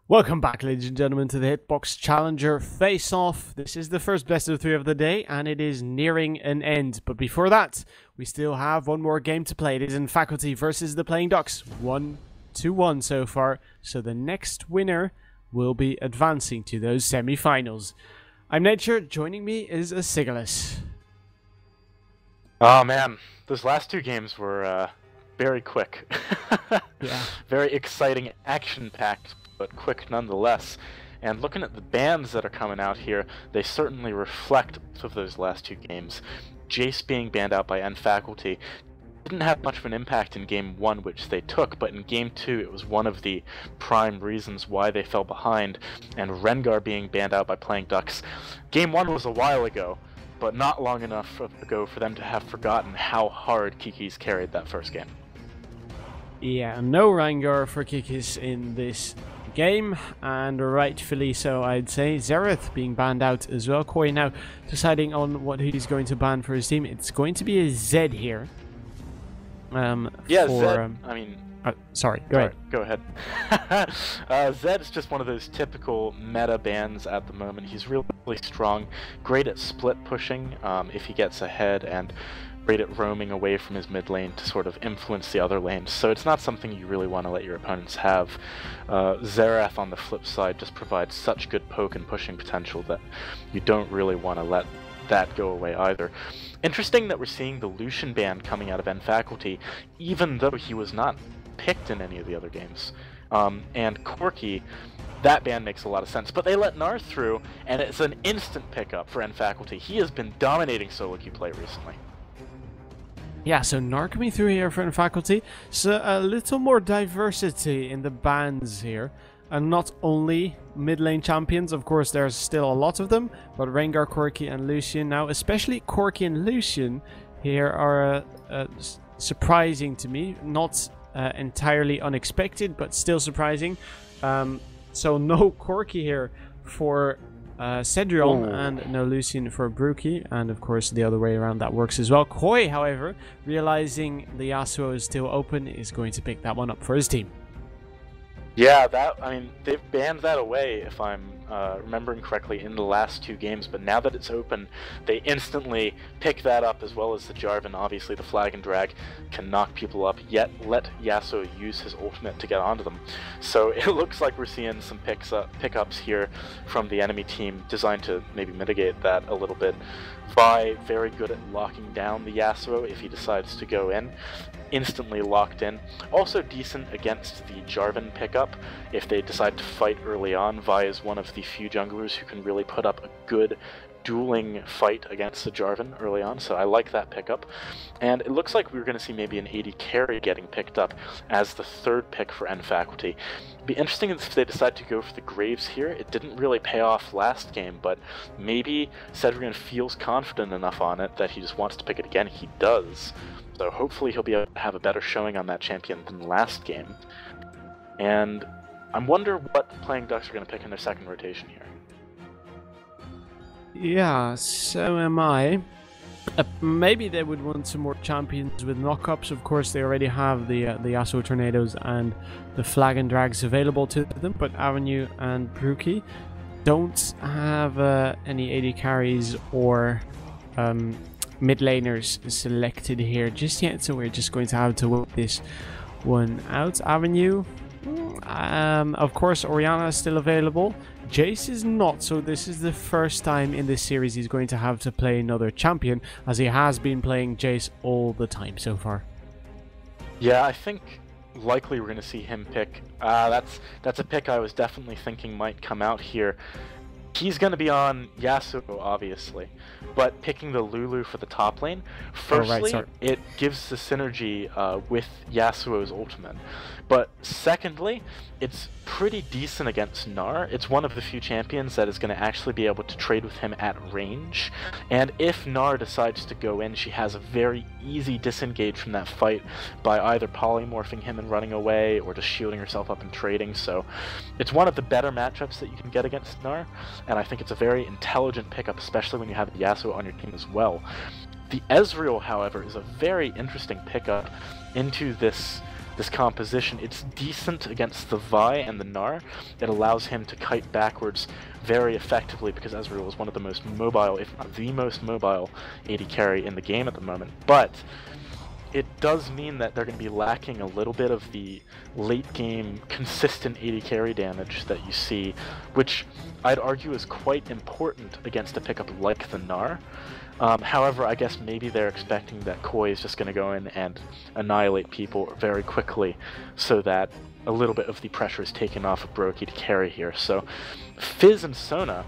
Welcome back, ladies and gentlemen, to the Hitbox Challenger Face-Off. This is the first best of 3 of the day, and it is nearing an end. But before that, we still have one more game to play. It is in Faculty versus the Playing Ducks. 1-1 so far, so the next winner will be advancing to those semi-finals. I'm Nature, joining me is a Sigalus. Oh man, those last 2 games were very quick. Yeah. Very exciting, action-packed, but quick nonetheless. And looking at the bans that are coming out here, they certainly reflect both of those last 2 games. Jace being banned out by N-Faculty didn't have much of an impact in Game 1, which they took, but in Game 2 it was one of the prime reasons why they fell behind. And Rengar being banned out by Playing Ducks. Game 1 was a while ago, but not long enough ago for them to have forgotten how hard Kiki's carried that first game. Yeah, no Rengar for Kikis in this game, and rightfully so, I'd say. Xerath being banned out as well. Koi now deciding on what he's going to ban for his team. It's going to be a Zed here. Yeah, Zed, I mean... sorry, go ahead. Go ahead. Zed is just one of those typical meta bans at the moment. He's really strong, great at split pushing if he gets ahead, and great at roaming away from his mid lane to sort of influence the other lanes. So it's not something you really want to let your opponents have. Xerath, on the flip side, just provides such good poke and pushing potential that you don't really want to let that go away either. Interesting that we're seeing the Lucian ban coming out of N-Faculty, even though he was not picked in any of the other games. And Corki, that ban makes a lot of sense, but they let Gnar through, and it's an instant pickup for N-Faculty. He has been dominating solo queue play recently. Yeah, so Gnar coming through here for N-Faculty. So a little more diversity in the bans here. And not only mid lane champions, of course there's still a lot of them, but Rengar, Corki and Lucian now, especially Corki and Lucian here are surprising to me. Not entirely unexpected, but still surprising. So no Corki here for Cedrion, and no Lucian for Brookie, and of course the other way around that works as well. Koi, however, realizing the Yasuo is still open, is going to pick that one up for his team. Yeah, I mean, they've banned that away, if I'm remembering correctly, in the last 2 games, but now that it's open, they instantly pick that up, as well as the Jarvan. Obviously, the Flag and Drag can knock people up, yet let Yasuo use his ultimate to get onto them. So it looks like we're seeing some pickups here from the enemy team, designed to maybe mitigate that a little bit. Vi, very good at locking down the Yasuo if he decides to go in. Instantly locked in. Also decent against the Jarvan pickup if they decide to fight early on. Vi is one of the few junglers who can really put up a good dueling fight against the Jarvan early on, so I like that pickup. And it looks like we're going to see maybe an AD carry getting picked up as the 3rd pick for N-Faculty. It'd be interesting if they decide to go for the Graves here. It didn't really pay off last game, but maybe Cedrion feels confident enough on it that he just wants to pick it again. He does. So hopefully he'll be able to have a better showing on that champion than last game. And I wonder what the Playing Ducks are going to pick in their 2nd rotation here. Yeah, so am I. Maybe they would want some more champions with knockups. Of course, they already have the Yasuo Tornadoes and the Flag and Drags available to them, but Avenue and Brookie don't have any AD carries or mid laners selected here just yet, so we're just going to have to work this one out. Avenue, of course, Orianna is still available. Jace is not, so this is the first time in this series he's going to have to play another champion, as he has been playing Jace all the time so far. Yeah, I think likely we're going to see him pick. That's a pick I was definitely thinking might come out here. He's going to be on Yasuo, obviously, but picking the Lulu for the top lane, firstly, it gives the synergy with Yasuo's ultimate, but secondly, it's pretty decent against Gnar. It's one of the few champions that is going to actually be able to trade with him at range, and if Gnar decides to go in, she has a very easy disengage from that fight by either polymorphing him and running away, or just shielding herself up and trading. So it's one of the better matchups that you can get against Gnar, and I think it's a very intelligent pickup, especially when you have Yasuo on your team as well. The Ezreal, however, is a very interesting pickup into this this composition. It's decent against the Vi and the Gnar. It allows him to kite backwards very effectively because Ezreal is one of the most mobile, if not the most mobile, AD carry in the game at the moment. But it does mean that they're going to be lacking a little bit of the late game consistent AD carry damage that you see, which I'd argue is quite important against a pickup like the Gnar. However, I guess maybe they're expecting that Koi is just going to go in and annihilate people very quickly so that a little bit of the pressure is taken off of Brokey to carry here. So Fizz and Sona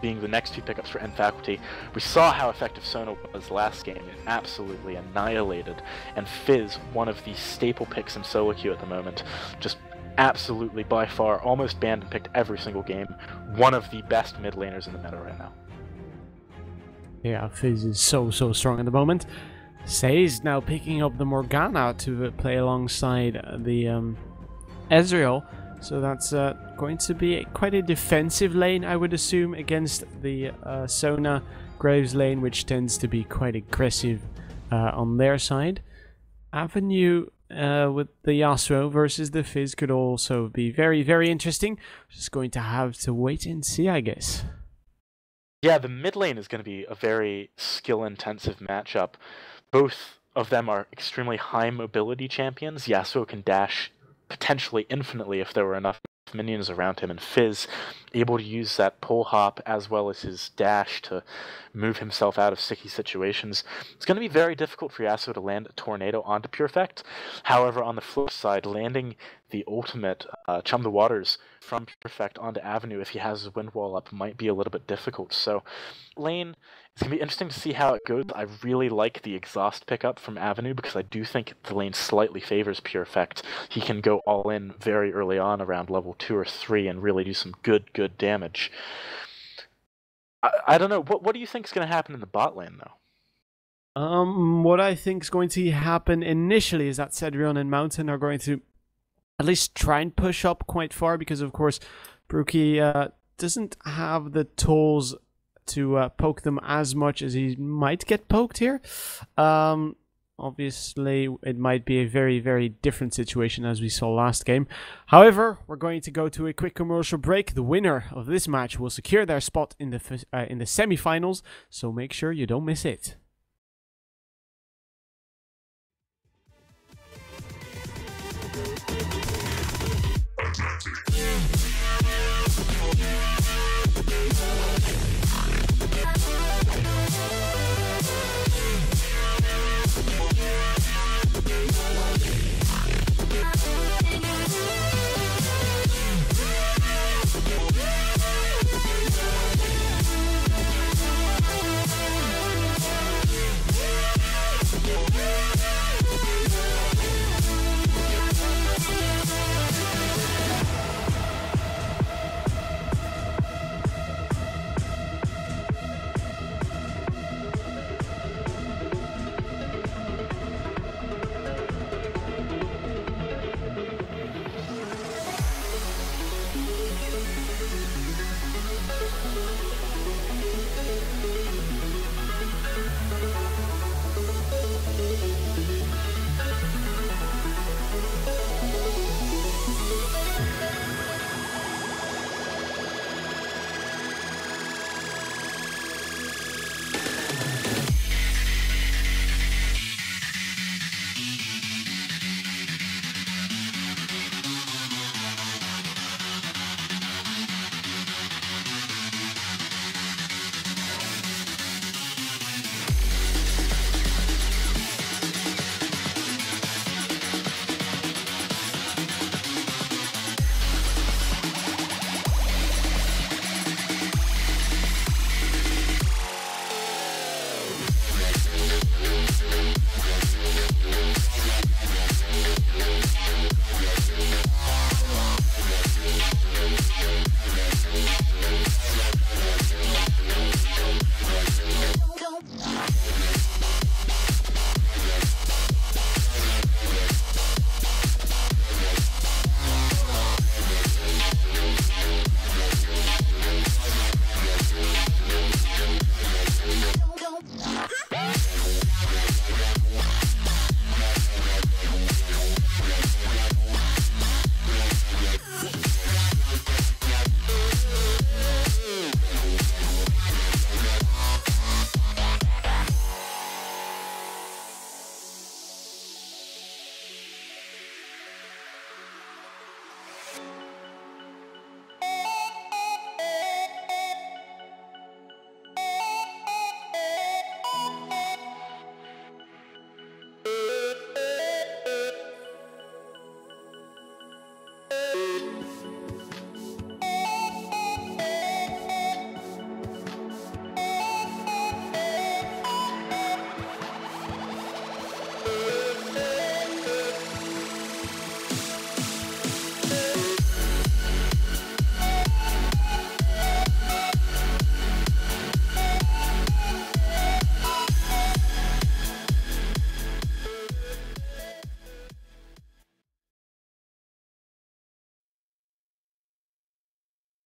being the next two pickups for End Faculty, we saw how effective Sona was last game. It absolutely annihilated. And Fizz, one of the staple picks in solo queue at the moment, just absolutely by far almost banned and picked every single game. One of the best mid laners in the meta right now. Yeah, Fizz is so strong at the moment. Say's now picking up the Morgana to play alongside the Ezreal. So that's going to be quite a defensive lane, I would assume, against the Sona Graves lane, which tends to be quite aggressive on their side. Avenue with the Yasuo versus the Fizz could also be very interesting. Just going to have to wait and see, I guess. Yeah, the mid lane is going to be a very skill-intensive matchup. Both of them are extremely high mobility champions. Yasuo can dash potentially infinitely if there were enough minions around him, and Fizz able to use that pole hop as well as his dash to move himself out of sticky situations. It's going to be very difficult for Yasuo to land a tornado onto Pure Effect. However, on the flip side, landing the ultimate Chum the Waters from Pure Effect onto Avenue if he has his wind wall up might be a little bit difficult. So lane, it's going to be interesting to see how it goes. I really like the exhaust pickup from Avenue because I do think the lane slightly favors Pure Effect. He can go all in very early on around level 2 or 3 and really do some good damage. I don't know. What do you think is going to happen in the bot lane, though? What I think is going to happen initially is that Cedrion and Mountain are going to at least try and push up quite far because, of course, Brookie doesn't have the tools to poke them as much as he might get poked here. Obviously, it might be a very different situation as we saw last game. However, we're going to go to a quick commercial break. The winner of this match will secure their spot in the semi-finals, so make sure you don't miss it.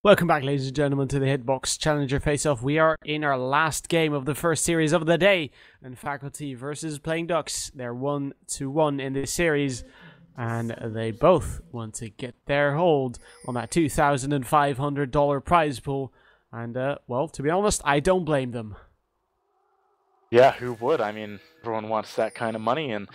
Welcome back, ladies and gentlemen, to the Hitbox Challenger Face-Off. We are in our last game of the first series of the day, and Faculty versus Playing Ducks. They're 1-1 in this series, and they both want to get their hold on that $2,500 prize pool. And, well, to be honest, I don't blame them. Yeah, who would? I mean, everyone wants that kind of money, and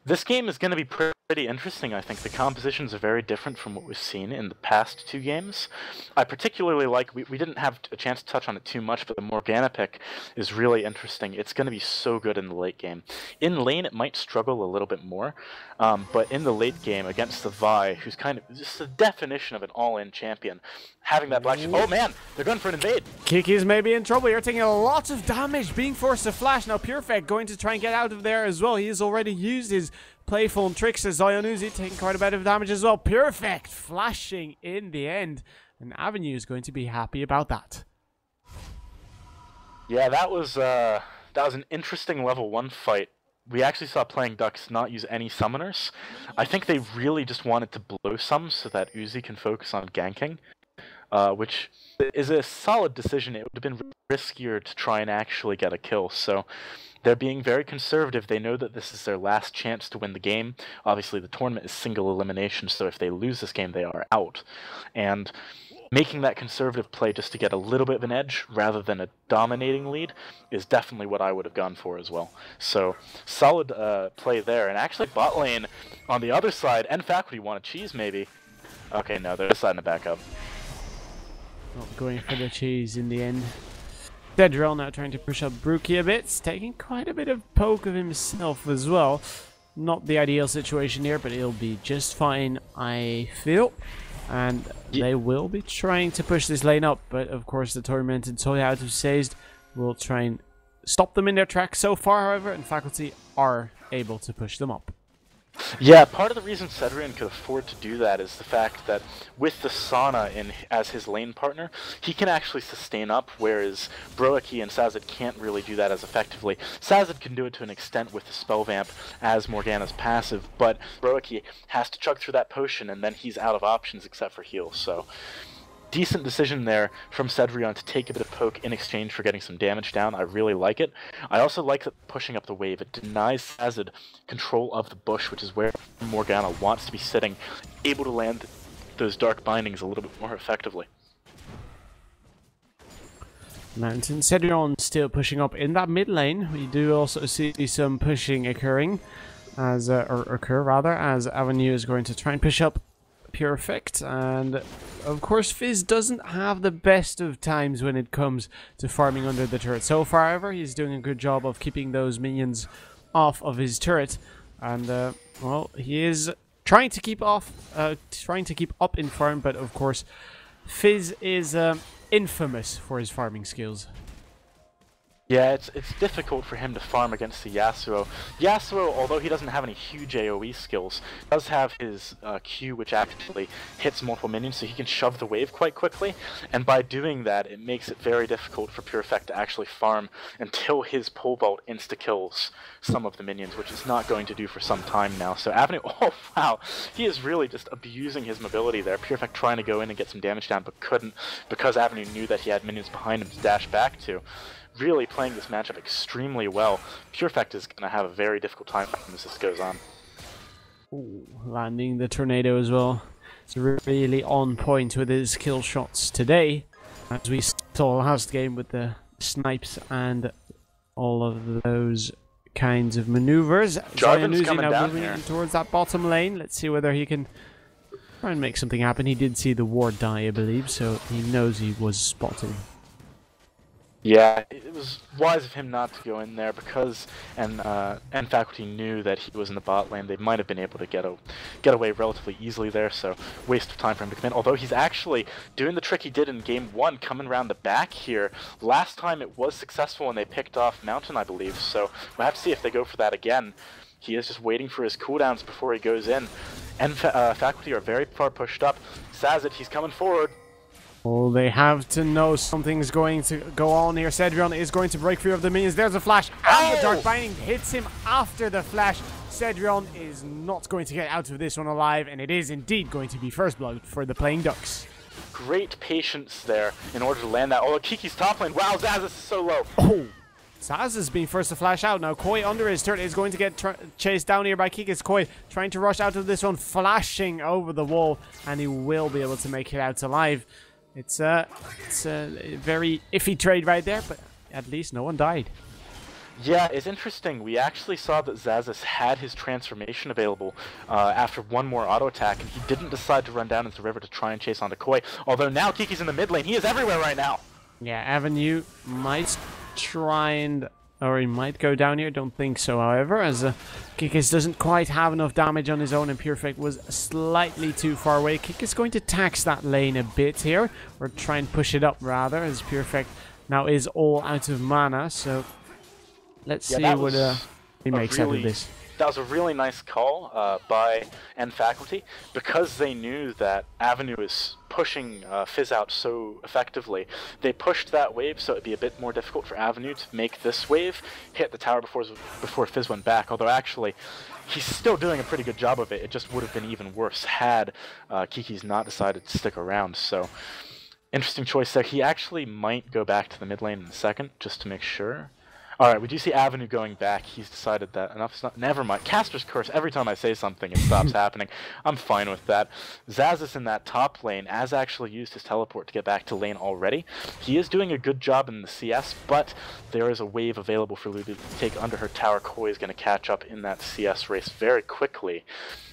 this game is going to be pretty interesting, I think. The compositions are very different from what we've seen in the past two games. I particularly like, we didn't have a chance to touch on it too much, but the Morgana pick is really interesting. It's going to be so good in the late game. In lane, it might struggle a little bit more, but in the late game against the Vi, who's kind of just the definition of an all-in champion, having that black... Oh man, they're going for an invade! Kiki's maybe in trouble. You're taking a lot of damage, being forced to flash. Now Purefect going to try and get out of there as well. He has already used his playful tricks as Zionuzi, taking quite a bit of damage as well. Purefect flashing in the end, and Avenue is going to be happy about that. Yeah, that was an interesting level 1 fight. We actually saw Playing Ducks not use any summoners. I think they really just wanted to blow some so that Uzi can focus on ganking, which is a solid decision. It would have been riskier to try and actually get a kill, so they're being very conservative. They know that this is their last chance to win the game. Obviously, the tournament is single elimination, so if they lose this game, they are out. And making that conservative play just to get a little bit of an edge rather than a dominating lead is definitely what I would have gone for as well. So, solid play there. And actually, bot lane on the other side, and Faculty want a cheese maybe. Okay, no, they're deciding to back up. Not going for the cheese in the end. Dedrell now trying to push up Brookie a bit, taking quite a bit of poke of himself as well. Not the ideal situation here, but he'll be just fine, I feel. And they will be trying to push this lane up, but of course the Tormented Soul out of Sazed will try and stop them in their tracks so far, however, and Faculty are able to push them up. Yeah, part of the reason Cedrion could afford to do that is the fact that with the Sauna as his lane partner, he can actually sustain up, whereas Broaki and Sazed can't really do that as effectively. Sazed can do it to an extent with the Spell Vamp as Morgana's passive, but Broaki has to chug through that potion and then he's out of options except for heal, so... Decent decision there from Cedrion to take a bit of poke in exchange for getting some damage down. I really like it. I also like that pushing up the wave. It denies Sazed control of the bush, which is where Morgana wants to be sitting, able to land those dark bindings a little bit more effectively. Mountain Cedrion still pushing up in that mid lane. We do also see some pushing occurring, as as Avenue is going to try and push up Purefect, and of course Fizz doesn't have the best of times when it comes to farming under the turret. So far, however, he's doing a good job of keeping those minions off of his turret, and well, he is trying to keep up in farm, but of course Fizz is infamous for his farming skills. Yeah, it's difficult for him to farm against the Yasuo. Yasuo, although he doesn't have any huge AoE skills, does have his Q, which actually hits multiple minions, so he can shove the wave quite quickly, and by doing that, it makes it very difficult for Purefect to actually farm until his pole vault insta-kills some of the minions, which it's not going to do for some time now. So Avenue, oh wow, he is really just abusing his mobility there. Purefect trying to go in and get some damage down, but couldn't, because Avenue knew that he had minions behind him to dash back to. Really playing this matchup extremely well. Purefect is going to have a very difficult time as this goes on. Ooh, landing the tornado as well. It's really on point with his kill shots today, as we saw last game with the snipes and all of those kinds of maneuvers. Jarvan's coming now down moving here towards that bottom lane. Let's see whether he can try and make something happen. He did see the ward die, I believe, so he knows he was spotted. Yeah, it was wise of him not to go in there because, and Faculty knew that he was in the bot lane. They might have been able to get away relatively easily there, so waste of time for him to come in. Although he's actually doing the trick he did in game 1, coming around the back here. Last time it was successful when they picked off Mountain, I believe, so we'll have to see if they go for that again. He is just waiting for his cooldowns before he goes in. And Faculty are very far pushed up. Sazed, he's coming forward. Well, they have to know something's going to go on here. Cedrion is going to break free of the minions. There's a flash, and the Dark Binding hits him after the flash. Cedrion is not going to get out of this one alive, and it is indeed going to be first blood for the Playing Ducks. great patience there in order to land that. Oh, Kiki's top lane. Wow, Zaz is so low. Oh, Zaz is being first to flash out. Now Koi under his turret is going to get chased down here by Kikis. Koi trying to rush out of this one, flashing over the wall, and he will be able to make it out alive. It's a very iffy trade right there, but at least no one died. Yeah, it's interesting. We actually saw that Zazas had his transformation available after one more auto attack, and he didn't decide to run down into the river to try and chase onto Koi. Although now Kiki's in the mid lane. He is everywhere right now. Yeah, Avenue might try and... or he might go down here. Don't think so, however, as Kikis doesn't quite have enough damage on his own, and Perfect was slightly too far away. Kikis going to tax that lane a bit here, or try and push it up rather, as Perfect now is all out of mana, so... let's see what he makes out of this. That was a really nice call by N Faculty, because they knew that Avenue is pushing Fizz out so effectively. They pushed that wave so it'd be a bit more difficult for Avenue to make this wave hit the tower before Fizz went back, although actually he's still doing a pretty good job of it. It just would have been even worse had Kiki's not decided to stick around. So interesting choice there. He actually might go back to the mid lane in a second just to make sure. Alright, we do see Avenue going back. He's decided that enough's not... never mind. Caster's Curse. Every time I say something, it stops happening. I'm fine with that. Zaz is in that top lane, as actually used his teleport to get back to lane already. He is doing a good job in the CS, but there is a wave available for Lulu to take under her tower. Koi is going to catch up in that CS race very quickly.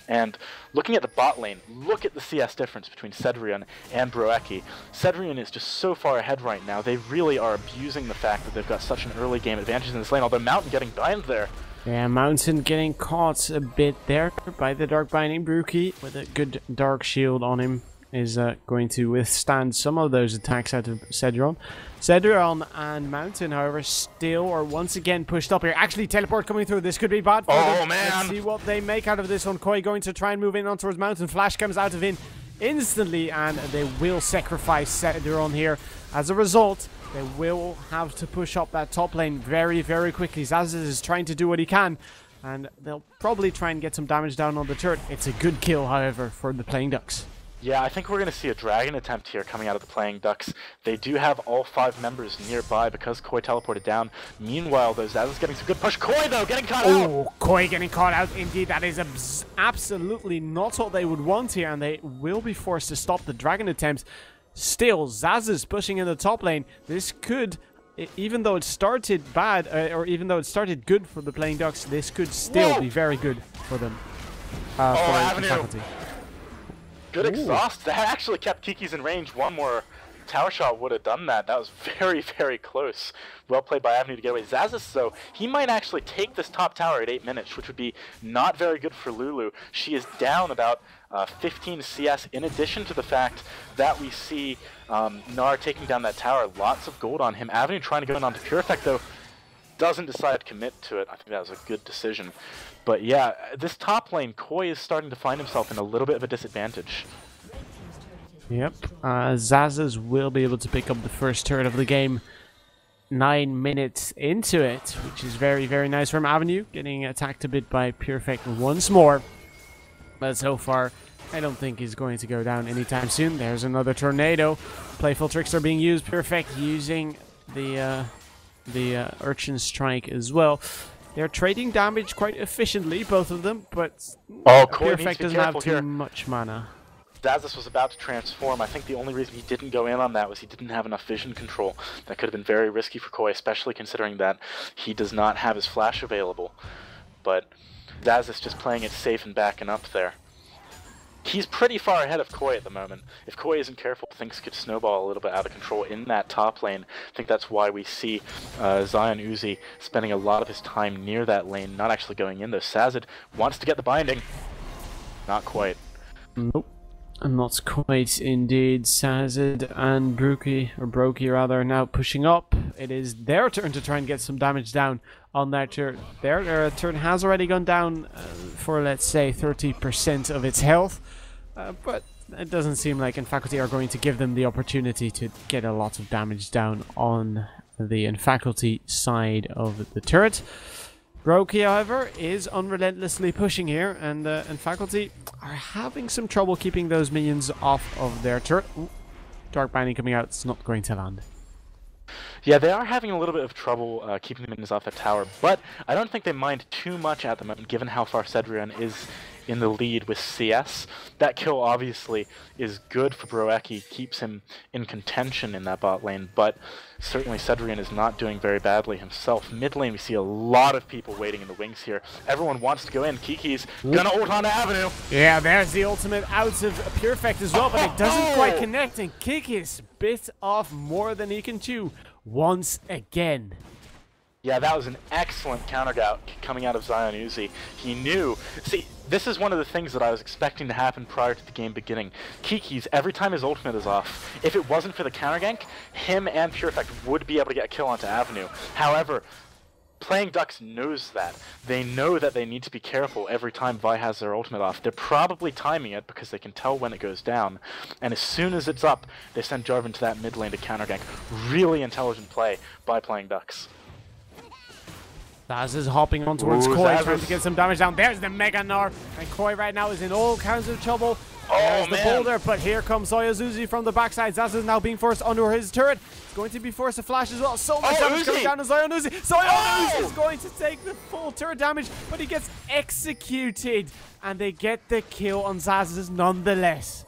And looking at the bot lane, look at the CS difference between Cedrion and Broeki. Cedrion is just so far ahead right now. They really are abusing the fact that they've got such an early game advantage in this lane, although Mountain getting bind there. Yeah, Mountain getting caught a bit there by the Dark Binding. Brookie with a good Dark Shield on him is going to withstand some of those attacks out of Cedrion. Cedrion and Mountain, however, still are once again pushed up here. Actually, teleport coming through. This could be bad for them. Man! Let's see what they make out of this one. Koi going to try and move in on towards Mountain. Flash comes out of in instantly, and they will sacrifice Cedrion here. As a result, they will have to push up that top lane very, very quickly. Zaz is trying to do what he can, and they'll probably try and get some damage down on the turret. It's a good kill, however, for the Playing Ducks. Yeah, I think we're going to see a dragon attempt here coming out of the Playing Ducks. They do have all 5 members nearby because Koi teleported down. Meanwhile, though, Zaz is getting some good push. Koi, though, getting caught out! Oh, Koi getting caught out. Indeed, that is absolutely not what they would want here, and they will be forced to stop the dragon attempts. Still, Zaz is pushing in the top lane. This could, even though it started bad, or even though it started good for the Playing Ducks, this could still be very good for them. For Avenue. Faculty. Good exhaust. That actually kept Kiki's in range. One more tower shot would have done that. That was very, very close. Well played by Avenue to get away. Zazas, though, he might actually take this top tower at 8 minutes, which would be not very good for Lulu. She is down about 15 CS, in addition to the fact that we see Nar taking down that tower. Lots of gold on him. Avenue trying to go in onto Pure Effect, though, doesn't decide to commit to it. I think that was a good decision. But yeah, this top lane, Koi is starting to find himself in a little bit of a disadvantage. Yep, Zazas will be able to pick up the first turret of the game 9 minutes into it, which is very, very nice from Avenue, getting attacked a bit by Perfect once more. But so far, I don't think he's going to go down anytime soon. There's another tornado. Playful tricks are being used. Perfect using the Urchin Strike as well. They're trading damage quite efficiently, both of them, but Perfect doesn't have too much mana. Zazas was about to transform. I think the only reason he didn't go in on that was he didn't have enough vision control. That could have been very risky for Koi, especially considering that he does not have his flash available. But Zazas just playing it safe and backing up there. He's pretty far ahead of Koi at the moment. If Koi isn't careful, things could snowball a little bit out of control in that top lane. I think that's why we see Zion Uzi spending a lot of his time near that lane, not actually going in though. Sazed wants to get the binding. Not quite. Nope. Not quite indeed. Sazed and Brokey rather, now pushing up. It is their turn to try and get some damage down on that turret. Their turret has already gone down for, let's say, 30% of its health. But it doesn't seem like Faculty are going to give them the opportunity to get a lot of damage down on the Faculty side of the turret. Brokey, however, is unrelentlessly pushing here, and Faculty are having some trouble keeping those minions off of their turret. Ooh, Dark Binding coming out, it's not going to land. Yeah, they are having a little bit of trouble keeping the minions off that tower, but I don't think they mind too much at the moment, given how far Cedrion is in the lead with CS. That kill obviously is good for Broeki, keeps him in contention in that bot lane, but certainly Cedrion is not doing very badly himself. Mid lane, we see a lot of people waiting in the wings here. Everyone wants to go in. Kiki's gonna ult on Avenue. Yeah, there's the ultimate out of Perfect as well, but it doesn't quite connect, and Kiki's bit off more than he can chew once again. Yeah, that was an excellent counter coming out of Zion Uzi. He knew. See, this is one of the things that I was expecting to happen prior to the game beginning. Kiki's, every time his ultimate is off, if it wasn't for the counter gank, him and Perfect would be able to get a kill onto Avenue. However, Playing Ducks knows that. They know that they need to be careful every time Vi has their ultimate off. They're probably timing it because they can tell when it goes down. And as soon as it's up, they send Jarvan to that mid lane to counter gank. Really intelligent play by Playing Ducks. Zaz is hopping on towards Koi, trying to get some damage down. There's the Mega Gnar, and Koi right now is in all kinds of trouble. There's the boulder, but here comes Soyazuzi from the backside. Zaz is now being forced under his turret. He's going to be forced to flash as well. So much damage coming down on Soyazuzi. Soyazuzi is going to take the full turret damage, but he gets executed, and they get the kill on Zaz nonetheless.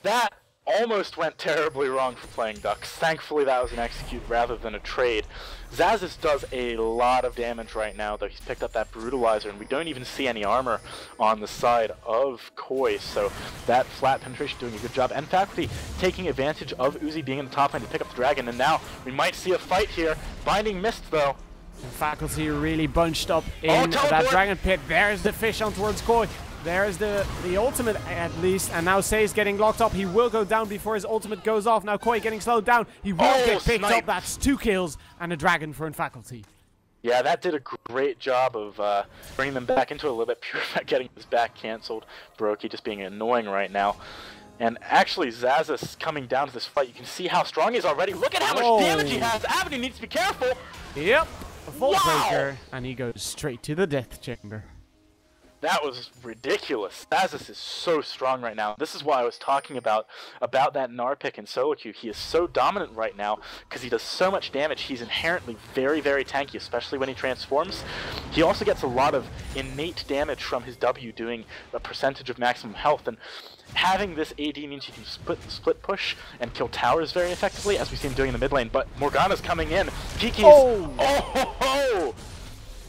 That almost went terribly wrong for Playing Ducks. Thankfully that was an execute rather than a trade. Zazis does a lot of damage right now, though he's picked up that Brutalizer, and we don't even see any armor on the side of Koi, so that flat penetration doing a good job. And Faculty taking advantage of Uzi being in the top lane to pick up the dragon, and now we might see a fight here. Binding missed though. Faculty really bunched up in that dragon pit. There's the fish on towards Koi. There's the ultimate at least, and now Say's getting locked up. He will go down before his ultimate goes off. Now Koi getting slowed down. He will get picked up. That's 2 kills and a dragon for Faculty. Yeah, that did a great job of bringing them back into it a little bit. Pure getting his back cancelled. Brokey just being annoying right now. And actually, Zazas coming down to this fight, you can see how strong he is already. Look at how much damage he has. Avenue needs to be careful. Yep, a full breaker, and he goes straight to the death chamber. That was ridiculous. Zazas is so strong right now. This is why I was talking about that Gnar pick in solo queue. He is so dominant right now because he does so much damage. He's inherently very, very tanky, especially when he transforms. He also gets a lot of innate damage from his W doing a percentage of maximum health, and having this AD means you can split push and kill towers very effectively, as we see him doing in the mid lane. But Morgana's coming in. Kiki's... Oh!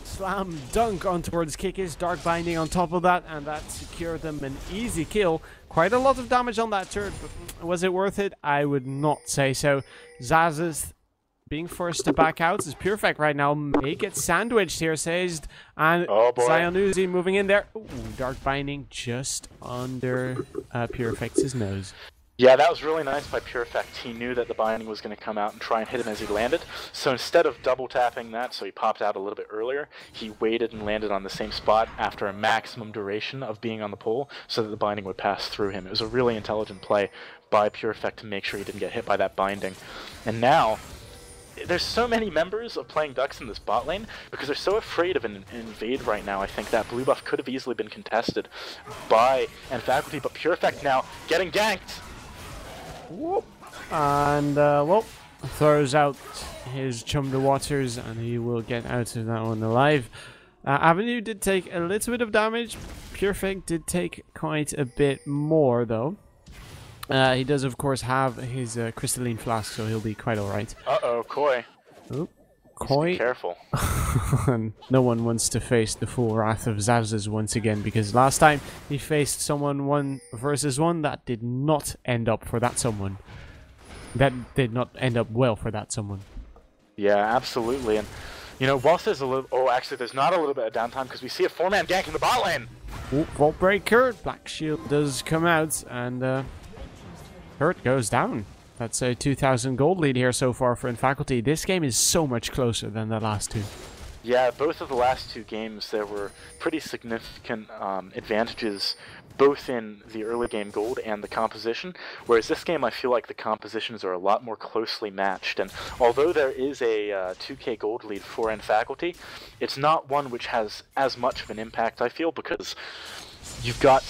Slam dunk on towards Kikis, Dark Binding on top of that, and that secured them an easy kill. Quite a lot of damage on that turret, but was it worth it? I would not say so. Zaz's being forced to back out is Perfect right now. May get sandwiched here, Sazed, and Zion Uzi moving in there. Ooh, Dark Binding just under Perfect's nose. Yeah, that was really nice by Perfect. He knew that the binding was going to come out and try and hit him as he landed. So instead of double tapping that, so he popped out a little bit earlier, he waited and landed on the same spot after a maximum duration of being on the pole so that the binding would pass through him. It was a really intelligent play by Perfect to make sure he didn't get hit by that binding. And now, there's so many members of Playing Ducks in this bot lane because they're so afraid of an invade right now. I think that blue buff could have easily been contested by Faculty, but Perfect now getting ganked. Whoop. And, well, throws out his Chum the Waters, and he will get out of that one alive. Avenue did take a little bit of damage. Perfect did take quite a bit more, though. He does, of course, have his crystalline flask, so he'll be quite alright. Uh-oh, Koi. Oop. Koi. Be careful. No one wants to face the full wrath of Zazas once again, because last time he faced someone 1 versus 1, that did not end up for that someone. That did not end up well for that someone. Yeah, absolutely. And, you know, whilst there's a little... Oh, actually, there's not a little bit of downtime because we see a 4-man gank in the bot lane. Ooh, Vault Breaker. Black Shield does come out, and Hurt goes down. That's a 2,000 gold lead here so far for Faculty. This game is so much closer than the last two. Yeah, both of the last 2 games, there were pretty significant advantages, both in the early game gold and the composition, whereas this game I feel like the compositions are a lot more closely matched. And although there is a 2k gold lead for Faculty, it's not one which has as much of an impact, I feel, because you've got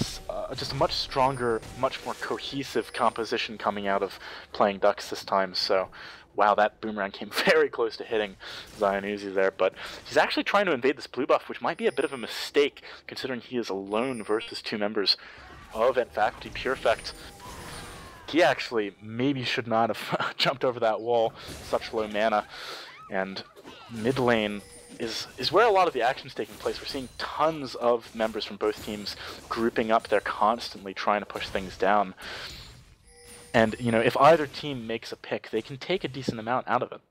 just a much stronger, much more cohesive composition coming out of Playing Ducks this time. So, wow, that boomerang came very close to hitting Zion Uzi there, but he's actually trying to invade this blue buff, which might be a bit of a mistake considering he is alone versus two members of Ent Faculty. Purefect, he actually maybe should not have jumped over that wall, such low mana, and mid lane is where a lot of the action's taking place. We're seeing tons of members from both teams grouping up. They're constantly trying to push things down. And, you know, if either team makes a pick, they can take a decent amount out of it.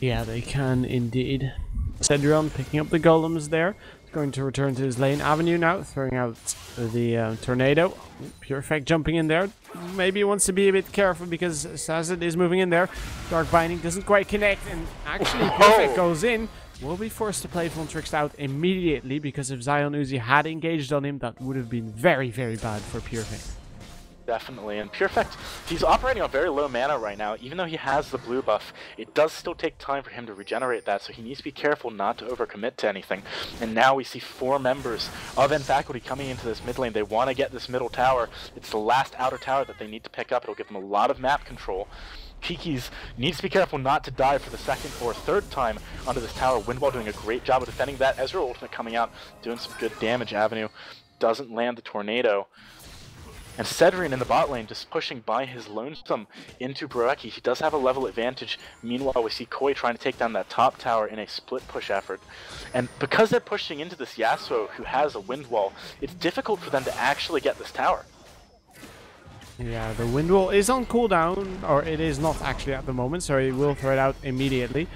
Yeah, they can indeed. Cedrion picking up the golems there. He's going to return to his lane. Avenue now, throwing out the tornado. Purefect jumping in there. Maybe he wants to be a bit careful because Sazed is moving in there. Dark Binding doesn't quite connect, and actually Purefect goes in. Will be forced to play Vultrix out immediately because if Zion Uzi had engaged on him, that would have been very, very bad for Purefect. Definitely, and Purefect, he's operating on very low mana right now. Even though he has the blue buff, it does still take time for him to regenerate that, so he needs to be careful not to overcommit to anything. And now we see 4 members of Ent Faculty coming into this mid lane. They want to get this middle tower. It's the last outer tower that they need to pick up. It'll give them a lot of map control. Kikis needs to be careful not to die for the 2nd or 3rd time onto this tower. Windwall doing a great job of defending that. Ezreal ultimate coming out, doing some good damage. Avenue doesn't land the tornado. And Cedrion in the bot lane just pushing by his lonesome into Broeki. He does have a level advantage. Meanwhile, we see Koi trying to take down that top tower in a split push effort. And because they're pushing into this Yasuo who has a wind wall, it's difficult for them to actually get this tower. Yeah, the wind wall is on cooldown, or it is not actually at the moment, so he will throw it out immediately.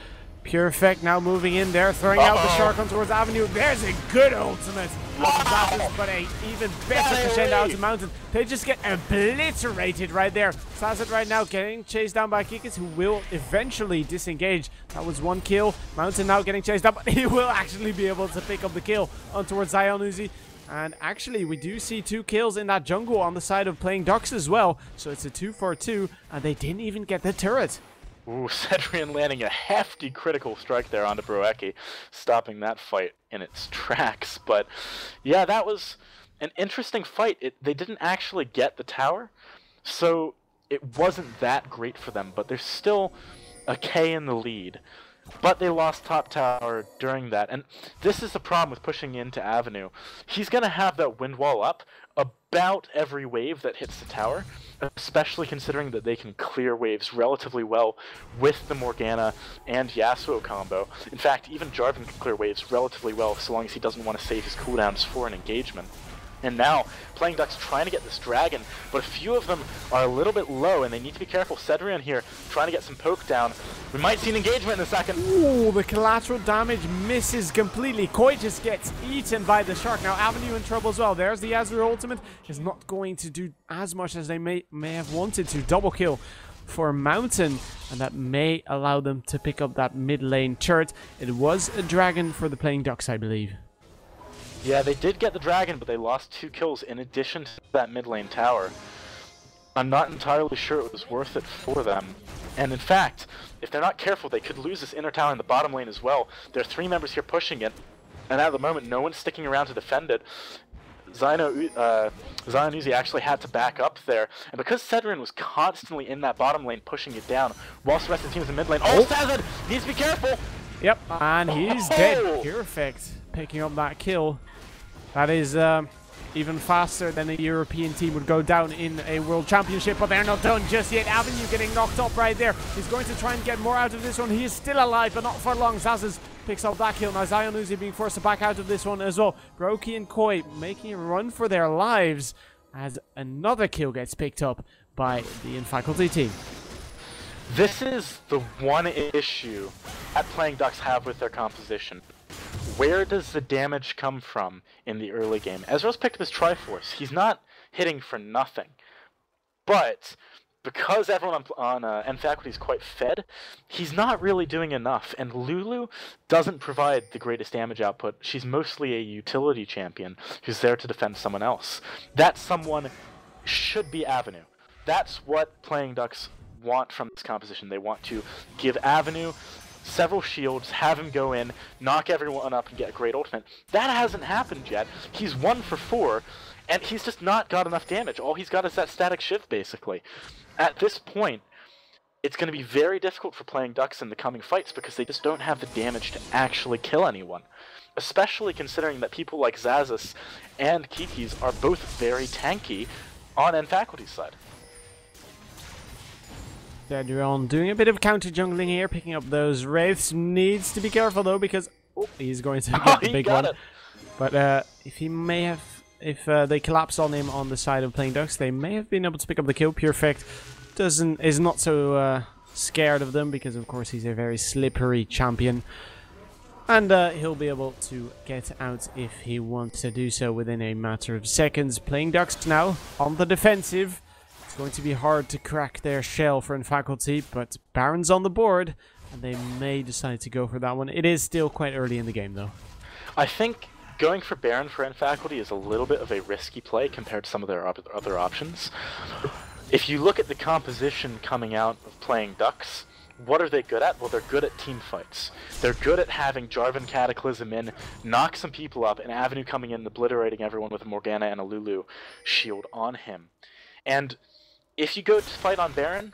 Purefect now moving in there, throwing out the shark on towards Avenue. There's a good ultimate out of Zazes, but a even better crescendo out of Mountain. They just get obliterated right there. Sazed right now getting chased down by Kikis, who will eventually disengage. That was 1 kill. Mountain now getting chased down, but he will actually be able to pick up the kill on towards Zion Uzi. And actually, we do see 2 kills in that jungle on the side of Playing Ducks as well. So it's a 2-for-2, and they didn't even get the turret. Ooh, Cedrion landing a hefty critical strike there onto Broeki, stopping that fight in its tracks. But yeah, that was an interesting fight. They didn't actually get the tower, so it wasn't that great for them, but there's still a K in the lead. But they lost top tower during that, and this is the problem with pushing into Avenue. He's going to have that wind wall up about every wave that hits the tower, especially considering that they can clear waves relatively well with the Morgana and Yasuo combo. In fact, even Jarvan can clear waves relatively well so long as he doesn't want to save his cooldowns for an engagement. And now, Playing Ducks trying to get this dragon, but a few of them are a little bit low, and they need to be careful. Cedrion here, trying to get some poke down. We might see an engagement in a second. Ooh, the collateral damage misses completely. Koi just gets eaten by the shark. Now, Avenue in trouble as well. There's the Azure ultimate. Is not going to do as much as they may have wanted to. Double kill for Mountain, and that may allow them to pick up that mid lane turret. It was a dragon for the Playing Ducks, I believe. Yeah, they did get the dragon, but they lost 2 kills in addition to that mid lane tower. I'm not entirely sure it was worth it for them. And in fact, if they're not careful, they could lose this inner tower in the bottom lane as well. There are 3 members here pushing it, and at the moment, no one's sticking around to defend it. Zion Uzi actually had to back up there, and because Cedrion was constantly in that bottom lane pushing it down, whilst the rest of the team's in mid lane. Oh, Sazed needs to be careful! Yep, and he's dead. Purefect picking up that kill. That is even faster than a European team would go down in a World Championship, but they're not done just yet. Avenue getting knocked up right there. He's going to try and get more out of this one. He is still alive, but not for long. Zazes picks up that kill. Now Zion Uzi being forced to back out of this one as well. Broeki and Koi making a run for their lives as another kill gets picked up by the Ent Faculty team. This is the one issue that Playing Ducks have with their composition. Where does the damage come from in the early game? Ezreal's picked up his Triforce. He's not hitting for nothing. But because everyone on Ent Faculty is quite fed, he's not really doing enough. And Lulu doesn't provide the greatest damage output. She's mostly a utility champion who's there to defend someone else. That someone should be Avenue. That's what Playing Ducks want from this composition. They want to give Avenue several shields, have him go in, knock everyone up, and get a great ultimate. That hasn't happened yet. He's 1 for 4, and he's just not got enough damage. All he's got is that static shiv, basically. At this point, it's going to be very difficult for playing Ducks in the coming fights because they just don't have the damage to actually kill anyone. Especially considering that people like Xaxus and Kiki's are both very tanky on N-Faculty's side. Cedrion doing a bit of counter jungling here, picking up those wraiths. Needs to be careful though because he's going to get the big one. But if they collapse on him on the side of playing Ducks, they may have been able to pick up the kill. Perfect is not so scared of them because of course he's a very slippery champion. And he'll be able to get out if he wants to do so within a matter of seconds. Playing Ducks now on the defensive. It's going to be hard to crack their shell for N-Faculty, but Baron's on the board, and they may decide to go for that one. It is still quite early in the game, though. I think going for Baron for N-Faculty is a little bit of a risky play compared to some of their other options. If you look at the composition coming out of playing Ducks, what are they good at? Well, they're good at team fights. They're good at having Jarvan Cataclysm in, knock some people up, and Avenue coming in, obliterating everyone with a Morgana and a Lulu shield on him. And if you go to fight on Baron,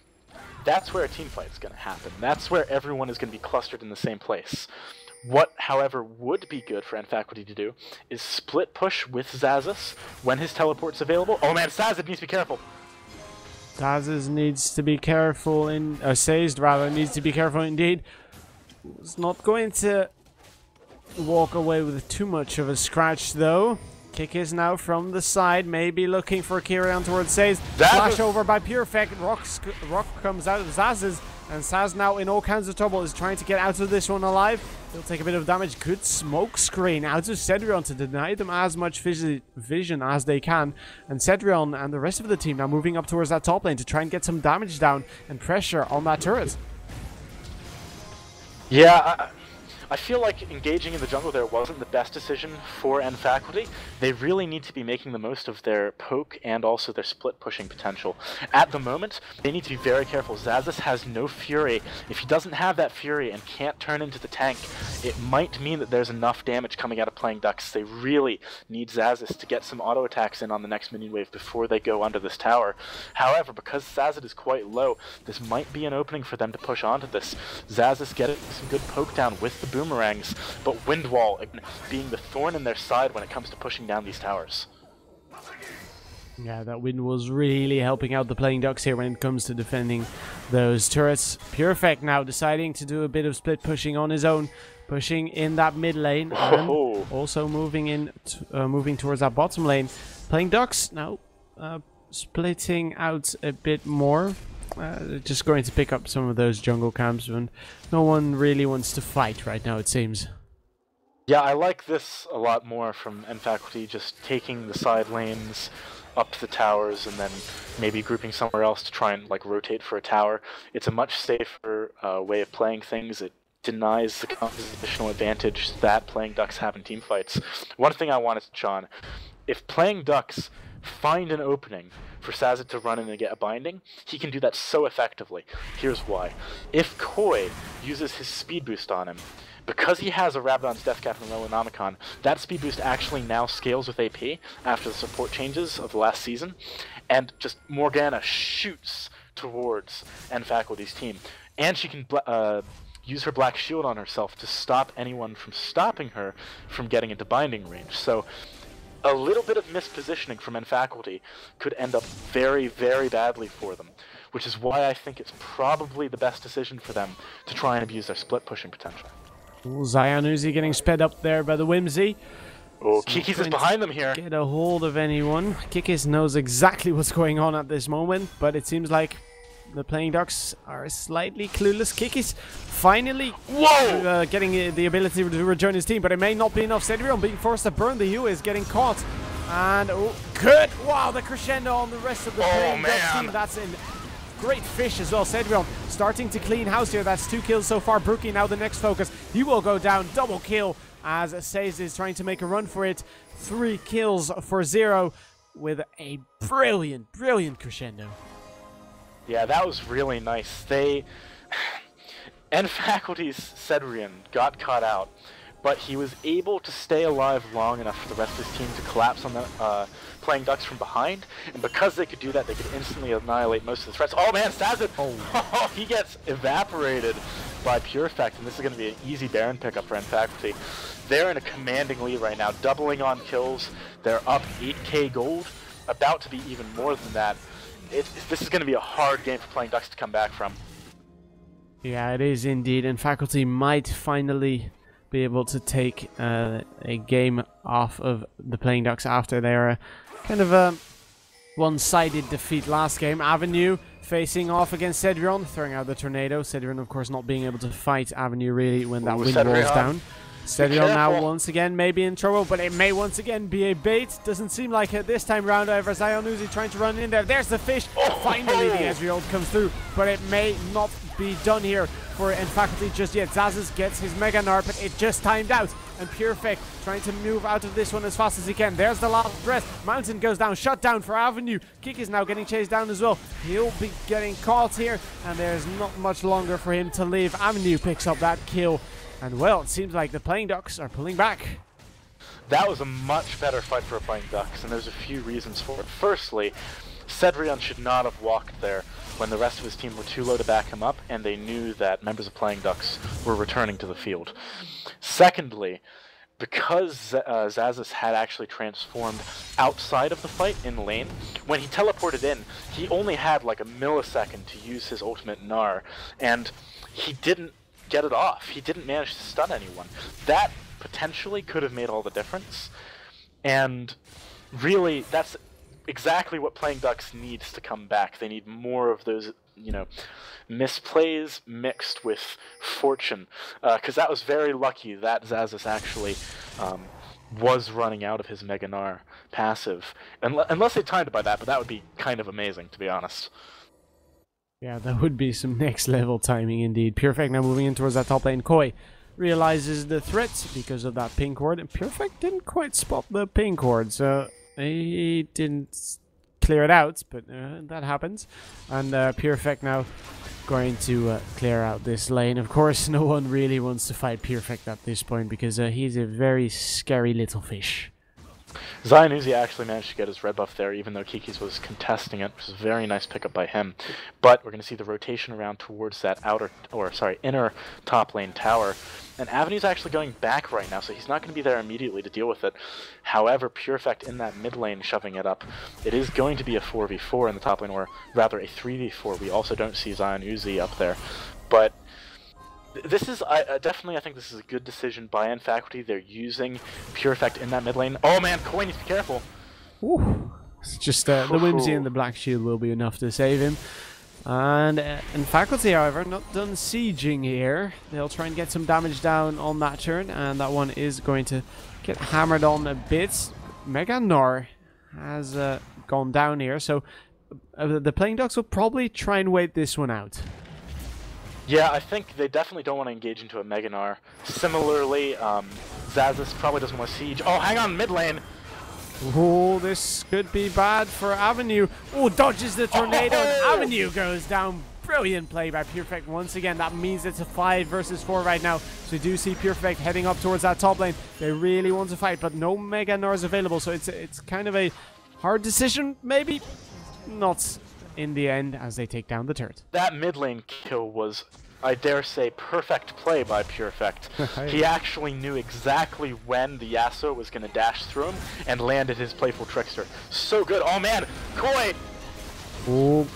that's where a team fight is going to happen. That's where everyone is going to be clustered in the same place. What, however, would be good for N-Faculty to do is split push with Xaxus when his teleport's available. Oh man, Xaxus needs to be careful! Xaxus needs to be careful Sazed rather needs to be careful indeed. He's not going to walk away with too much of a scratch though. Kick is now from the side, maybe looking for Kyrian towards Sazed. Flash over by Perfect. Rock comes out of Xaxus, and Saz now in all kinds of trouble, is trying to get out of this one alive. He'll take a bit of damage. Good smoke screen out of Cedrion to deny them as much vision as they can. And Cedrion and the rest of the team now moving up towards that top lane to try and get some damage down and pressure on that turret. Yeah, I feel like engaging in the jungle there wasn't the best decision for N-Faculty. They really need to be making the most of their poke and also their split pushing potential. At the moment, they need to be very careful. Xaxus has no fury. If he doesn't have that fury and can't turn into the tank, it might mean that there's enough damage coming out of playing Ducks. They really need Xaxus to get some auto attacks in on the next minion wave before they go under this tower. However, because Xaxus is quite low, this might be an opening for them to push onto this. Xaxus getting some good poke down with the boomerangs, but Windwall being the thorn in their side when it comes to pushing down these towers. Yeah, that wind was really helping out the playing Ducks here when it comes to defending those turrets. Perfect now deciding to do a bit of split pushing on his own, pushing in that mid lane, and also moving towards that bottom lane. Playing Ducks now splitting out a bit more. Just going to pick up some of those jungle camps, and no one really wants to fight right now, it seems. Yeah, I like this a lot more from N-Faculty, just taking the side lanes up to the towers and then maybe grouping somewhere else to try and like rotate for a tower. It's a much safer way of playing things. It denies the compositional advantage that playing Ducks have in team fights. One thing I wanted to touch on, if playing Ducks find an opening for Xaxus to run in and get a binding, he can do that so effectively. Here's why. If Koi uses his speed boost on him, because he has a Rabadon's Death Cap and Lelonomicon, that speed boost actually now scales with AP after the support changes of the last season, and just Morgana shoots towards N-Faculty's team. And she can use her Black Shield on herself to stop anyone from stopping her from getting into binding range. So a little bit of mispositioning from N-Faculty could end up very, very badly for them, which is why I think it's probably the best decision for them to try and abuse their split pushing potential. Ooh, Zion Uzi getting sped up there by the Whimsy. Oh, Kikis is behind them here. Get a hold of anyone. Kikis knows exactly what's going on at this moment, but it seems like the playing Ducks are slightly clueless. Kikis finally getting the ability to rejoin his team, but it may not be enough. Cedrion being forced to burn the U is getting caught. And, good! Wow, the crescendo on the rest of the playing Ducks team. That's in great fish as well. Cedrion starting to clean house here. That's 2 kills so far. Brookie now the next focus. He will go down. Double kill as Saze is trying to make a run for it. 3 kills for 0 with a brilliant, brilliant crescendo. Yeah, that was really nice. and Faculty's Cedrion got caught out, but he was able to stay alive long enough for the rest of his team to collapse on the Playing Ducks from behind, and because they could do that, they could instantly annihilate most of the threats. Oh man, Sazin! Oh, he gets evaporated by Pure Effect, and this is going to be an easy Baron pickup for Faculty. They're in a commanding lead right now, doubling on kills. They're up 8k gold, about to be even more than that. This is going to be a hard game for Playing Ducks to come back from. Yeah, it is indeed, and Faculty might finally be able to take a game off of the Playing Ducks after their kind of a one-sided defeat last game. Avenue facing off against Cedrion, throwing out the tornado. Cedrion, of course, not being able to fight Avenue really when that wind rolls down. Cedrion now once again may be in trouble, but it may once again be a bait. Doesn't seem like it this time round. However, Zion Uzi trying to run in there. There's the fish. Finally, the Ezreal comes through, but it may not be done here for Faculty just yet. Zazas gets his Mega Gnar, but it just timed out. And Purefect trying to move out of this one as fast as he can. There's the last breath. Mountain goes down. Shut down for Avenue. Kick is now getting chased down as well. He'll be getting caught here, and there's not much longer for him to live. Avenue picks up that kill. And well, it seems like the Playing Ducks are pulling back. That was a much better fight for Playing Ducks, and there's a few reasons for it. Firstly, Cedrion should not have walked there when the rest of his team were too low to back him up, and they knew that members of Playing Ducks were returning to the field. Secondly, because Zazas had actually transformed outside of the fight in lane, when he teleported in, he only had like a millisecond to use his ultimate Gnar, and he didn't get it off. He didn't manage to stun anyone. That potentially could have made all the difference, and really that's exactly what Playing Ducks needs to come back. They need more of those, you know, misplays mixed with fortune, because that was very lucky that Zazas actually was running out of his Mega Gnar passive, unless they timed it by that, but that would be kind of amazing, to be honest. Yeah, that would be some next level timing indeed. Purefect now moving in towards that top lane. Koi realizes the threat because of that pink ward, and Purefect didn't quite spot the pink ward, so he didn't clear it out, but that happens. And Purefect now going to clear out this lane. Of course, no one really wants to fight Purefect at this point because he's a very scary little fish. Zion Uzi actually managed to get his red buff there, even though Kiki's was contesting it, which is a very nice pickup by him. But we're going to see the rotation around towards that inner top lane tower. And Avenue's actually going back right now, so he's not going to be there immediately to deal with it. However, Purefect in that mid lane shoving it up. It is going to be a 4v4 in the top lane, or rather a 3v4. We also don't see Zion Uzi up there. But this is definitely, I think this is a good decision by Faculty. They're using Purefect in that mid lane. Oh man, Koi needs to be careful. Ooh. It's just the Whimsy and the Black Shield will be enough to save him. And Faculty, however, not done sieging here. They'll try and get some damage down on that turn, and that one is going to get hammered on a bit. Mega Gnar has gone down here, so the Playing Ducks will probably try and wait this one out. Yeah, I think they definitely don't want to engage into a Mega Gnar. Similarly, Zazas probably doesn't want to siege. Oh, hang on, mid lane! Oh, this could be bad for Avenue. Oh, dodges the tornado, and Avenue goes down. Brilliant play by Purefect once again. That means it's a 5 versus 4 right now. So we do see Purefect heading up towards that top lane. They really want to fight, but no Mega Gnars available, so it's kind of a hard decision, maybe. Not in the end, as they take down the turret. That mid lane kill was, I dare say, perfect play by Purefect. He actually knew exactly when the Yasuo was going to dash through him and landed his playful trickster. So good. Oh man, Koi! Oh,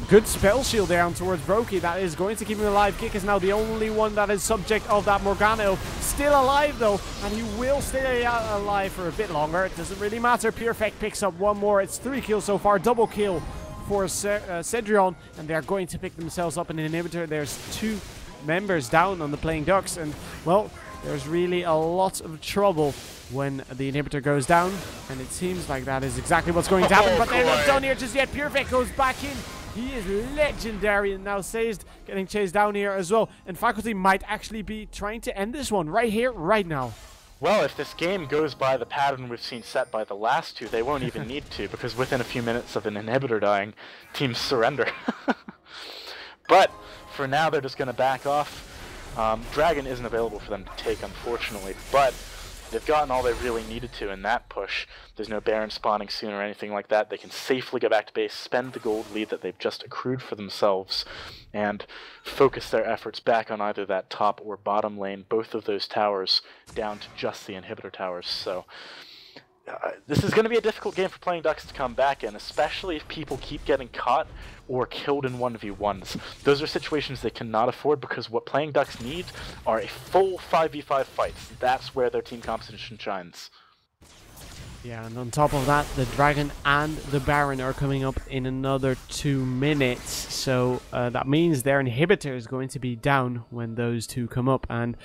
good spell shield down towards Brokey. That is going to keep him alive. Kick is now the only one that is subject of that Morgano. Still alive though, and he will stay alive for a bit longer. It doesn't really matter. Purefect picks up one more. It's 3 kills so far. Double kill for Cedrion, and they're going to pick themselves up an inhibitor. There's 2 members down on the Playing Ducks, and well, there's really a lot of trouble when the inhibitor goes down, and it seems like that is exactly what's going to happen, but they're not done here just yet. Purefect goes back in. He is legendary, and now Sazed getting chased down here as well, and Faculty might actually be trying to end this one right here, right now. Well, if this game goes by the pattern we've seen set by the last 2, they won't even need to, because within a few minutes of an inhibitor dying, teams surrender. But for now, they're just going to back off. Dragon isn't available for them to take, unfortunately, but they've gotten all they really needed to in that push. There's no Baron spawning soon or anything like that. They can safely go back to base, spend the gold lead that they've just accrued for themselves, and focus their efforts back on either that top or bottom lane, both of those towers, down to just the inhibitor towers. So this is going to be a difficult game for Playing Ducks to come back in, especially if people keep getting caught or killed in 1v1s. Those are situations they cannot afford, because what Playing Ducks need are a full 5v5 fights. That's where their team composition shines. Yeah, and on top of that, the Dragon and the Baron are coming up in another 2 minutes. So that means their inhibitor is going to be down when those two come up. And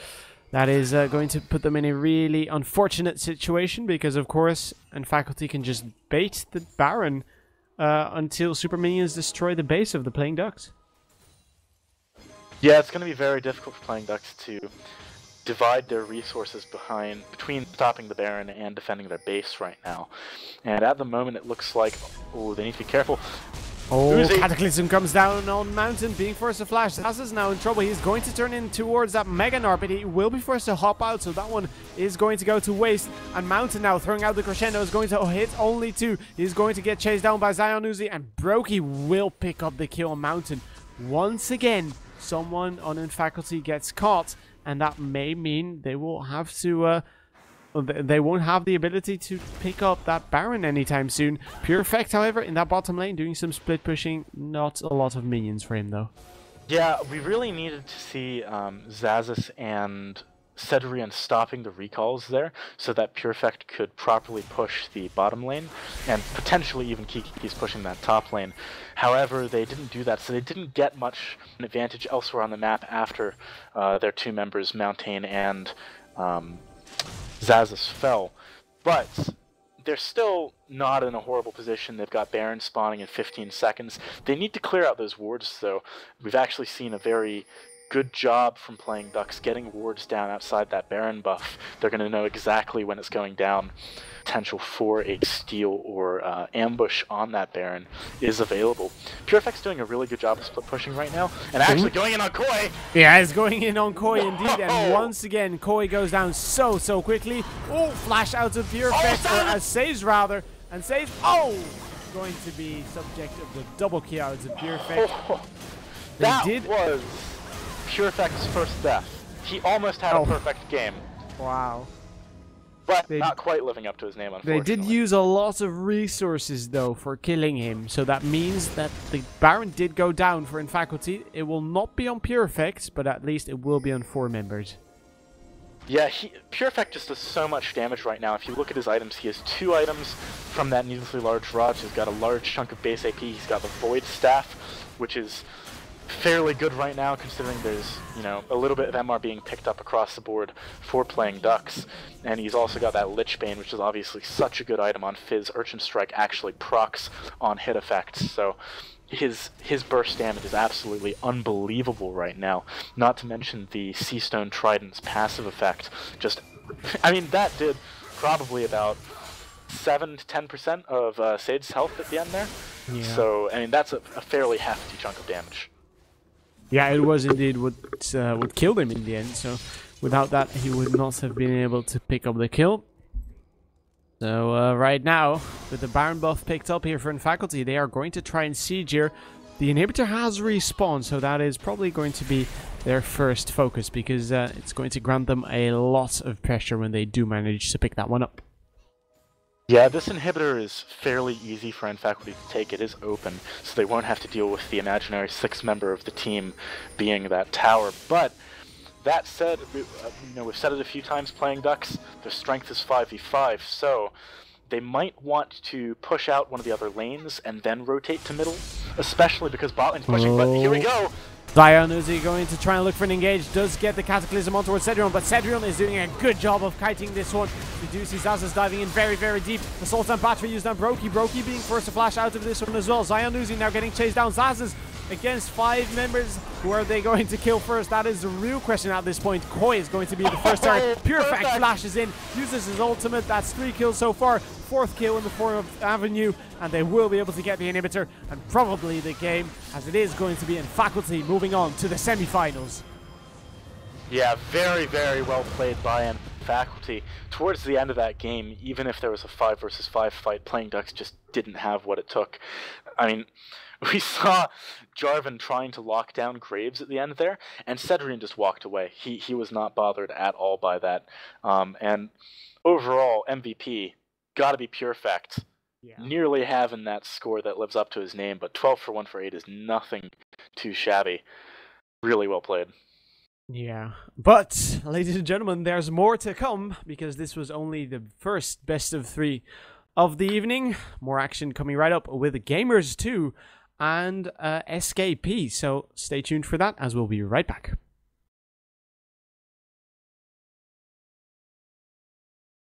that is going to put them in a really unfortunate situation, because, of course, Faculty can just bait the Baron until Super Minions destroy the base of the Playing Ducks. Yeah, it's going to be very difficult for Playing Ducks to divide their resources between stopping the Baron and defending their base right now. And at the moment, it looks like, oh, they need to be careful. Oh, Uzi. Cataclysm comes down on Mountain, being forced to flash. Zaz is now in trouble. He's going to turn in towards that Mega Gnar, but he will be forced to hop out, so that one is going to go to waste. And Mountain now throwing out the Crescendo is going to hit only 2. He's going to get chased down by Zion Uzi, and Brokey will pick up the kill on Mountain. Once again, someone on Faculty gets caught, and that may mean they will have to they won't have the ability to pick up that Baron anytime soon. Pure Effect, however, in that bottom lane, doing some split pushing. Not a lot of minions for him, though. Yeah, we really needed to see Xaxis and Cedrion stopping the recalls there, so that Pure Effect could properly push the bottom lane, and potentially even Kiki's pushing that top lane. However, they didn't do that, so they didn't get much advantage elsewhere on the map after their 2 members, Mountain and Xaxis, fell. But they're still not in a horrible position. They've got Baron spawning in 15 seconds. They need to clear out those wards, though. We've actually seen a very good job from Playing Ducks getting wards down outside that Baron buff. They're going to know exactly when it's going down. Potential for a steal or ambush on that Baron is available. Pure Effect's doing a really good job of split pushing right now, and actually going in on Koi. Yeah, it's going in on Koi indeed, and once again Koi goes down so quickly. Oh, flash out of Pure Effect, or saves rather, and saves. Oh, going to be subject of the double kill out of Pure Effect. That was Pure Effect's first death. He almost had a perfect game. Wow. But not quite living up to his name, unfortunately. They did use a lot of resources, though, for killing him. So that means that the Baron did go down for Faculty. It will not be on Pure Effect, but at least it will be on 4 members. Yeah, Pure Effect just does so much damage right now. If you look at his items, he has 2 items from that needlessly large rod. So he's got a large chunk of base AP. He's got the Void Staff, which is fairly good right now, considering there's, you know, a little bit of MR being picked up across the board for Playing Ducks. And he's also got that Lich Bane, which is obviously such a good item on Fizz. Urchin Strike actually procs on hit effects, so his burst damage is absolutely unbelievable right now. Not to mention the Seastone Trident's passive effect. Just, I mean, that did probably about 7 to 10% of Sade's health at the end there. Yeah. So, I mean, that's a fairly hefty chunk of damage. Yeah, it was indeed what killed him in the end, so without that he would not have been able to pick up the kill. So right now, with the Baron buff picked up here for Faculty, they are going to try and siege here. The inhibitor has respawned, so that is probably going to be their first focus, because it's going to grant them a lot of pressure when they do manage to pick that one up. Yeah, this inhibitor is fairly easy for Faculty to take. It is open, so they won't have to deal with the imaginary 6th member of the team being that tower. But that said, we've said it a few times, Playing Ducks, their strength is 5v5, so they might want to push out one of the other lanes and then rotate to middle, especially because bot lane's pushing, but here we go! Zion Uzi going to try and look for an engage, does get the Cataclysm on towards Cedrion, but Cedrion is doing a good job of kiting this one. We do see Xaxis diving in very deep. The Sultan battery used on Brokey being forced to flash out of this one as well. Zion Uzi now getting chased down. Xaxis against 5 members. Who are they going to kill first? That is the real question at this point. Koi is going to be the first target. Pure Effect flashes in, uses his ultimate. That's 3 kills so far. 4th kill in the 4th Avenue, and they will be able to get the inhibitor and probably the game, as it is going to be Faculty moving on to the semi-finals. Yeah, very, very well played by Faculty. Towards the end of that game, even if there was a 5 versus 5 fight, Playing Ducks just didn't have what it took. I mean, we saw Jarvan trying to lock down Graves at the end there, and Cedrian just walked away. He was not bothered at all by that. And overall, MVP, gotta be Pure Fact. Yeah. Nearly having that score that lives up to his name, but 12 for 1 for 8 is nothing too shabby. Really well played. Yeah, but ladies and gentlemen, there's more to come because this was only the first best of 3 of the evening. More action coming right up with Gamers 2 and SKP, so stay tuned for that as we'll be right back.